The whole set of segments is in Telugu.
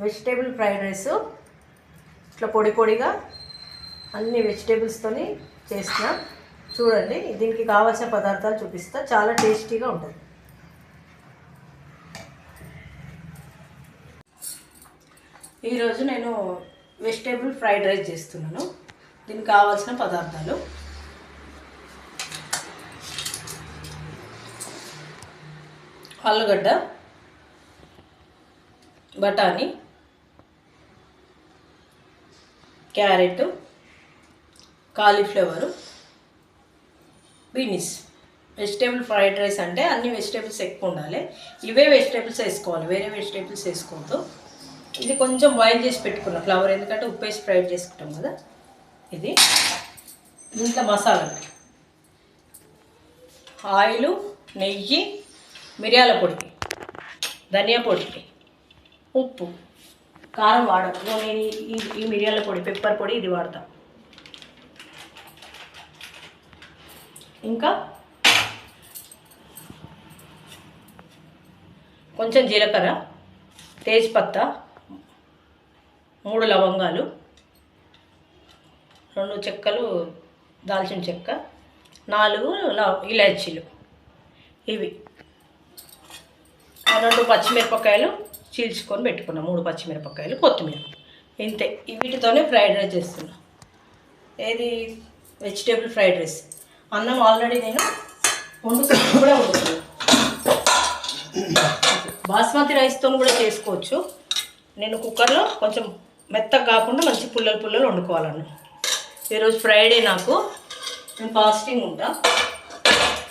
వెజిటేబుల్ ఫ్రైడ్ రైస్ ఇట్లా పొడి పొడిగా అన్ని వెజిటేబుల్స్తోని చేసిన. చూడండి, దీనికి కావాల్సిన పదార్థాలు చూపిస్తా. చాలా టేస్టీగా ఉంటుంది. ఈరోజు నేను వెజిటేబుల్ ఫ్రైడ్ రైస్ చేస్తున్నాను. దీనికి కావాల్సిన పదార్థాలు: ఆలుగడ్డ, బఠానీ, carrot, cauliflower, beans. Vegetable fried rice అంటే అన్ని వెజిటేబుల్స్ ఎక్కువ ఉండాలి. ఇవే వెజిటేబుల్స్ వేసుకోవాలి, వేరే వెజిటేబుల్స్ వేసుకోవద్దు. ఇది కొంచెం బాయిల్ చేసి పెట్టుకున్న ఫ్లవర్, ఎందుకంటే ఉప్పు వేసి ఫ్రైడ్ చేసుకుంటాం కదా. ఇది దీంట్లో మసాలాలు: ఆయిలు, నెయ్యి, మిరియాల పొడి, ధనియా పొడి, ఉప్పు, కారం వాడను. నేను ఈ మిరియాల పొడి, పెప్పర్ పొడి ఇది వాడతాం. ఇంకా కొంచెం జీలకర్ర, తేజ్పత్తా, 3 లవంగాలు, 2 చెక్కలు దాల్చిన చెక్క, 4 ఇలాచీలు, ఇవి 2 పచ్చిమిరపకాయలు చీల్చుకొని పెట్టుకున్నా, 3 పచ్చిమిరపకాయలు, కొత్తిమీర. ఇంతే. వీటితోనే ఫ్రైడ్ రైస్ చేస్తున్నా. ఏది వెజిటేబుల్ ఫ్రైడ్ రైస్. అన్నం ఆల్రెడీ నేను కూడా వండుతున్నాను. బాస్మతి రైస్తో కూడా చేసుకోవచ్చు. నేను కుక్కర్లో కొంచెం మెత్తగా కాకుండా మంచి పుల్లలు పుల్లలు వండుకోవాలన్న. ఈరోజు ఫ్రైడే, నేను ఫాస్టింగ్ ఉంటా.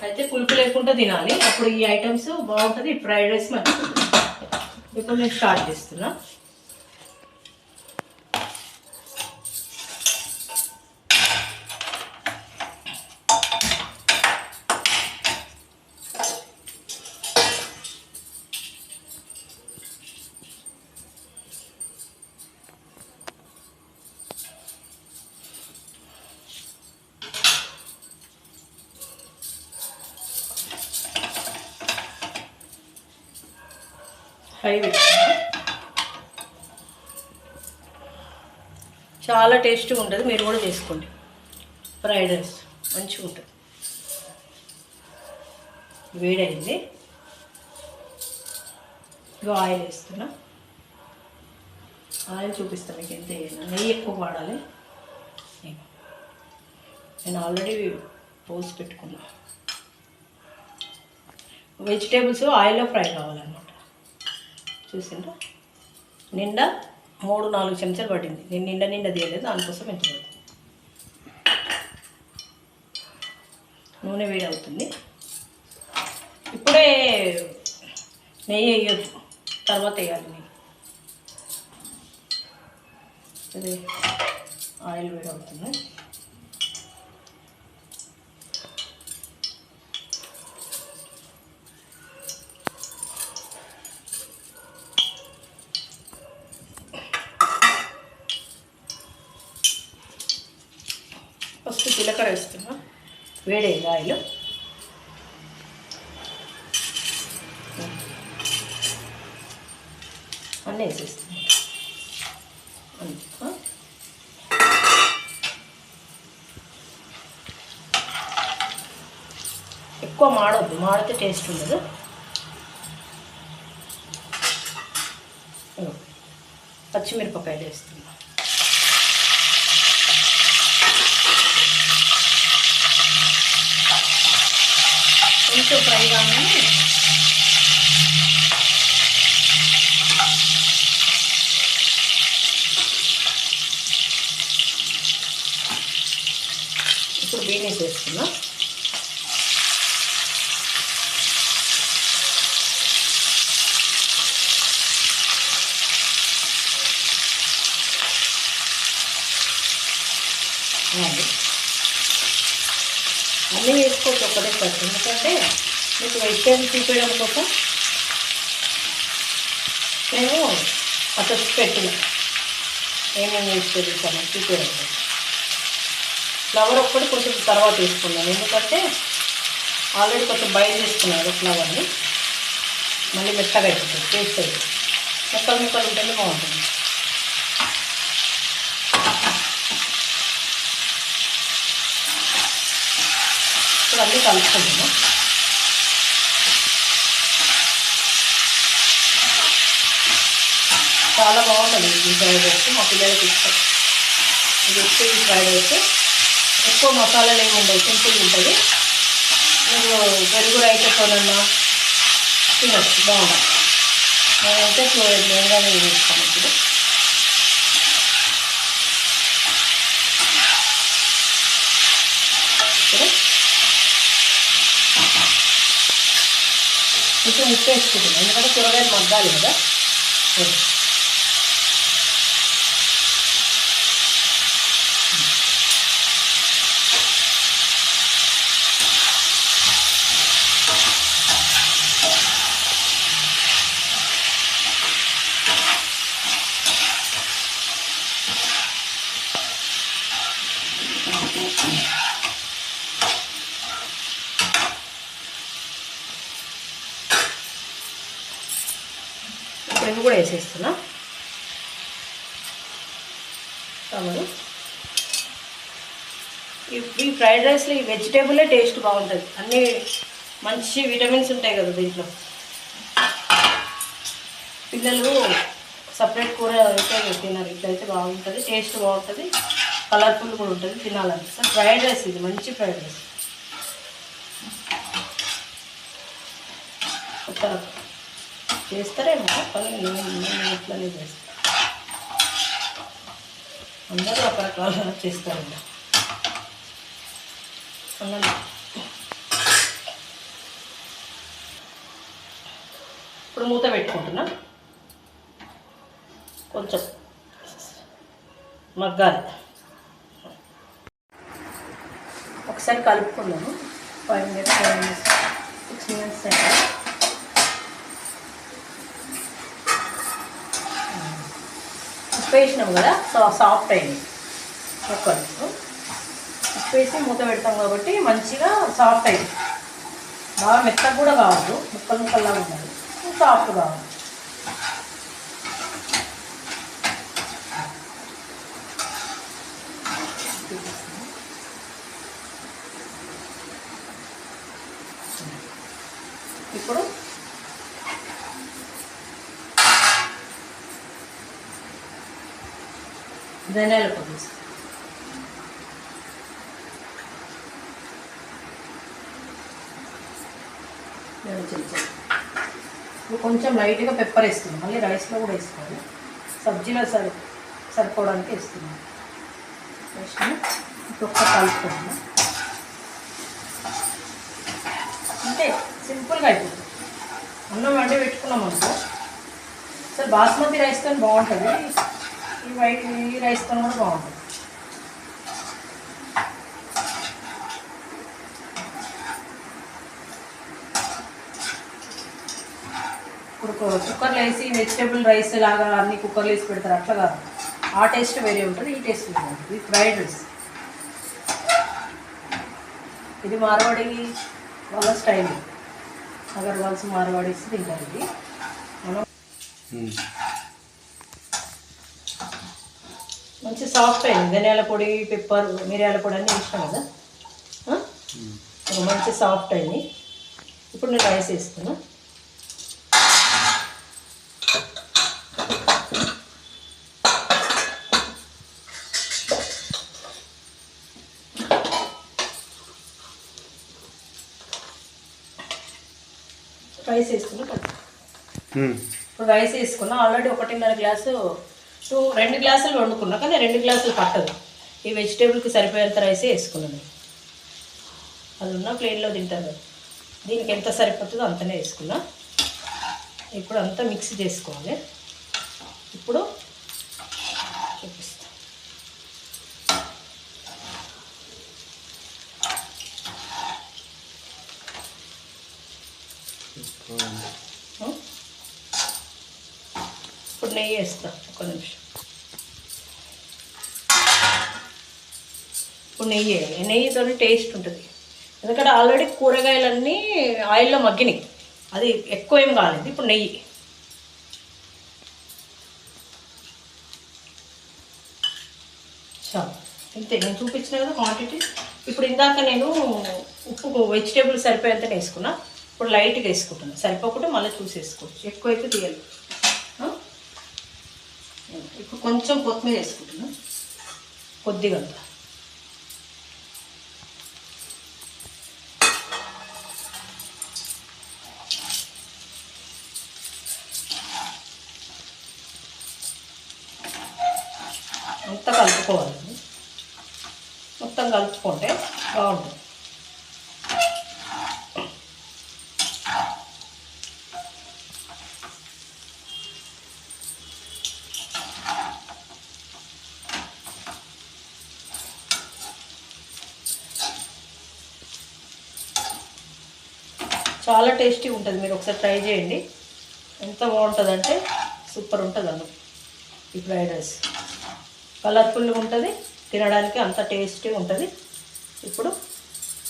అయితే పులుపు లేకుండా తినాలి, అప్పుడు ఈ ఐటమ్స్ బాగుంటుంది. ఫ్రైడ్ రైస్ మంచిగా. ఇప్పుడు నేను స్టార్ట్ చేస్తున్నా. చాలా టేస్ట్గా ఉంటుంది. మీరు కూడా చేసుకోండి. ఫ్రైడ్ రైస్ మంచిగా ఉంటుంది. వేడైంది. ఇగో ఆయిల్ వేస్తున్నా. ఆయిల్ చూపిస్తాను మీకు ఎంత వేయాలి. నెయ్యి ఎక్కువ వాడాలి. నేను ఆల్రెడీ పోసి పెట్టుకున్నా. వెజిటేబుల్స్ ఆయిల్లో ఫ్రై కావాలన్నమాట. చూసిండ్రా, నిండా 3-4 చెంచాలు పట్టింది. నేను నిండా తీయలేదు, దానికోసం ఎంత పడుతుంది. నూనె వేడి అవుతుంది. ఇప్పుడే నెయ్యి వేయొద్దు, తర్వాత వేయాలి నెయ్యి. ఇది ఆయిల్ వేడి అవుతుంది. ఫస్ట్ జీలకర్ర వేస్తున్నా. వేడేది ఆయిల్. అన్నీ వేసేస్తున్నా. ఎక్కువ మాడొద్దు, మాడితే టేస్ట్ ఉండదు. పచ్చిమిరపకాయలు వేస్తున్నా. కొంచెం ఫ్రై కాగానే ఇప్పుడు బీన్స్ వేస్తున్నా. అన్నీ వేసుకోవచ్చు ఒకటే సారి, ఎందుకంటే మీకు వెజిటేబుల్ చూపించడం కోసం నేను అట్లా పెట్టిన ఏమేమి వెజిటేబుల్స్ అనేది చూపించడం కోసం. ఫ్లవర్ ఒక్కటి కొంచెం తర్వాత వేసుకున్నాను, ఎందుకంటే ఆల్రెడీ కొంచెం బాయిల్ చేసుకున్నాను ఫ్లవర్ని. మళ్ళీ మెత్తగా అయిపోతుంది, టేస్ట్ అవుతుంది. ముక్కలు ముక్కలు ఉంటేనే బాగుంటుంది. ఇప్పుడు అన్నీ కలుపుకుంటున్నాం. చాలా బాగుంటుంది ఈ ఫ్రైడ్ రైస్, మా పిల్లలకి ఇష్టం. ఇది వచ్చి ఈ ఫ్రైడ్ రైస్ ఎక్కువ మసాలాలు ఏమి ఉండవు, సింపుల్గా ఉంటుంది. మీరు పెరుగు రైతాతోనన్నా తినచ్చు, బాగుంటుంది. నేనైతే మెయిన్గానే వేస్తాను. ఇప్పుడు కొంచెం ఉప్పు వేసుకుంటున్నాను, ఎందుకంటే కూరగాయలు మగ్గాలి కదా. ఇప్పుడు ఇవి కూడా వేసేస్తున్నా. టమాటో ఈ ఫ్రైడ్ రైస్లో ఈ వెజిటేబులే టేస్ట్ బాగుంటుంది. అన్నీ మంచి విటమిన్స్ ఉంటాయి కదా దీంట్లో. పిల్లలు సపరేట్ కూర అయితే తినరు, ఇట్లయితే బాగుంటుంది, టేస్ట్ బాగుంటుంది, కలర్ఫుల్ కూడా ఉంటుంది, తినాలనిపిస్తుంది. ఫ్రైడ్ రైస్ ఇది మంచి ఫ్రైడ్ రైస్. కొత్త చేస్తారేమో కానీ నేను ఇట్లనే చేస్తాను. అందరూ రకరకాల చేస్తారండి. ఇప్పుడు మూత పెట్టుకుంటున్నా, కొంచెం మగ్గాలి. ఒకసారి కలుపుకుందాము. 5 minutes 6 minutes అయింది. ఉప్పు వేసినాం కదా, సాఫ్ట్ అయింది ముక్కలు. ఉప్పు వేసి మూత పెడతాం కాబట్టి మంచిగా సాఫ్ట్ అయింది. బాగా మెత్తగా కూడా కావద్దు, ముక్కలు ముక్కల్లాగా ఉండాలి, సాఫ్ట్ కావాలి. ఇప్పుడు ధనియాల పొడి, ఇప్పుడు కొంచెం లైట్గా పెప్పర్ వేస్తున్నాం, మళ్ళీ రైస్లో కూడా వేసుకోవాలి. సబ్జీలో సరిపోవడానికి వేస్తున్నాం. వేసుకుని ఇప్పుడు ఒక్క కలుపుకుంటున్నాం. అంటే సింపుల్గా అయిపోతుంది. అన్నం వండి పెట్టుకున్నాం అనుకో, అసలు బాస్మతి రైస్తో బాగుంటుంది, ఈ రైస్తో కూడా బాగుంటుంది. ఇప్పుడు కుక్కర్లో వేసి వెజిటేబుల్ రైస్ లాగా అన్ని కుక్కర్లో వేసి పెడతారు, అట్లా కాదు. ఆ టేస్ట్ వేరే ఉంటుంది, ఈ టేస్ట్ వేరే ఉంటుంది. ఇది ఫ్రైడ్ రైస్, ఇది మార్వాడి వాళ్ళ స్టైల్. అగర్వాల్స్ మార్వాడీస్ తింటారు ఇది. మనం మంచి సాఫ్ట్ అయింది. ధనియాల పొడి, పెప్పర్, మిరియాల పొడి అన్నీ ఇష్టం కదా, మంచి సాఫ్ట్ అయింది. ఇప్పుడు నేను రైస్ వేస్తున్నా. రైస్ వేసుకున్నా. ఇప్పుడు రైస్ వేసుకున్నా. ఆల్రెడీ 1.5 గ్లాసు 2 గ్లాసులు వండుకున్నా, కానీ 2 గ్లాసులు పట్టదు. ఈ వెజిటేబుల్కి సరిపోయేంత రైసే వేసుకున్నాను. అది ఉన్న ప్లేన్లో తింటారు కదా, దీనికి ఎంత సరిపోతుందో అంతనే వేసుకున్నా. ఇప్పుడు అంతా మిక్స్ చేసుకోవాలి. ఇప్పుడు చూపిస్తా. ఇప్పుడు నెయ్యి వేస్తా, ఒక నిమిషం. ఇప్పుడు నెయ్యి, నెయ్యితో టేస్ట్ ఉంటుంది. ఎందుకంటే ఆల్రెడీ కూరగాయలన్నీ ఆయిల్లో మగ్గినాయి, అది ఎక్కువ ఏం కాలేదు. ఇప్పుడు నెయ్యి చాలు, ఇంతే. నేను చూపించిన కదా క్వాంటిటీ. ఇప్పుడు ఇందాక నేను ఉప్పు వెజిటేబుల్ సరిపోయేంతనే వేసుకున్నా, ఇప్పుడు లైట్గా వేసుకుంటున్నాను. సరిపోకుండా మళ్ళీ చూసి వేసుకోవచ్చు, ఎక్కువైతే తీయాలి. ఇప్పుడు కొంచెం కొత్తిమీర వేసుకుంటున్నా, కొద్దిగా. అంతా కలుపుకోవాలండి, మొత్తం కలుపుకుంటే బాగుంటుంది. చాలా టేస్టీ ఉంటుంది, మీరు ఒకసారి ట్రై చేయండి. ఎంత బాగుంటుందంటే సూపర్ ఉంటుంది అన్నం. ఈ ఫ్రైడ్ రైస్ కలర్ఫుల్గా ఉంటుంది, తినడానికి అంత టేస్టీ ఉంటుంది. ఇప్పుడు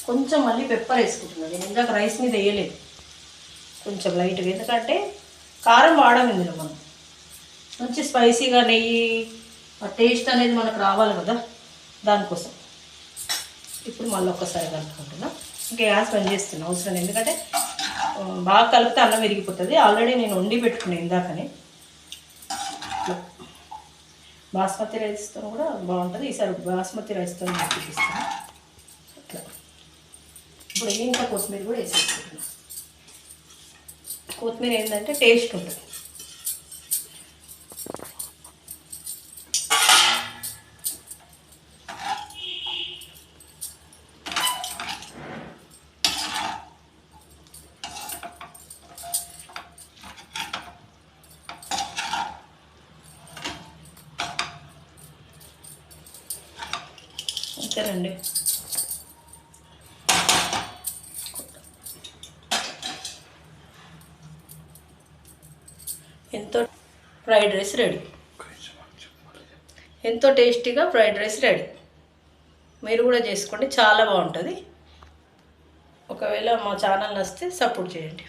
కొంచెం మళ్ళీ పెప్పర్ వేసుకుంటున్నాను. నేను ఇందాక రైస్ మీద వేయలేదు, కొంచెం లైట్గా, ఎందుకంటే కారం వాడము ఇందులో మనం. మంచి స్పైసీగా నెయ్యి టేస్ట్ అనేది మనకు రావాలి కదా, దానికోసం. ఇప్పుడు మళ్ళీ ఒక్కసారి కలుపుకుంటున్నా. ఇంకా గ్యాస్ బంద్ చేస్తున్నా, అవసరం. ఎందుకంటే బాగా కలిపితే అన్నం విరిగిపోతుంది. ఆల్రెడీ నేను వండి పెట్టుకున్నాను ఇందాకనే. బాస్మతి రైస్తో కూడా బాగుంటుంది. ఈసారి బాస్మతి రైస్తో చూపిస్తాను. అట్లా ఇప్పుడు ఇంకా కొత్తిమీర కూడా వేసేసుకుంటున్నాను. కొత్తిమీర ఏంటంటే టేస్ట్ ఉంటుంది. అంతేనండి. ఎంతో ఫ్రైడ్ రైస్ రెడీ, ఎంతో టేస్టీగా ఫ్రైడ్ రైస్ రెడీ. మీరు కూడా చేసుకోండి, చాలా బాగుంటుంది. ఒకవేళ మా ఛానల్ నచ్చితే సపోర్ట్ చేయండి.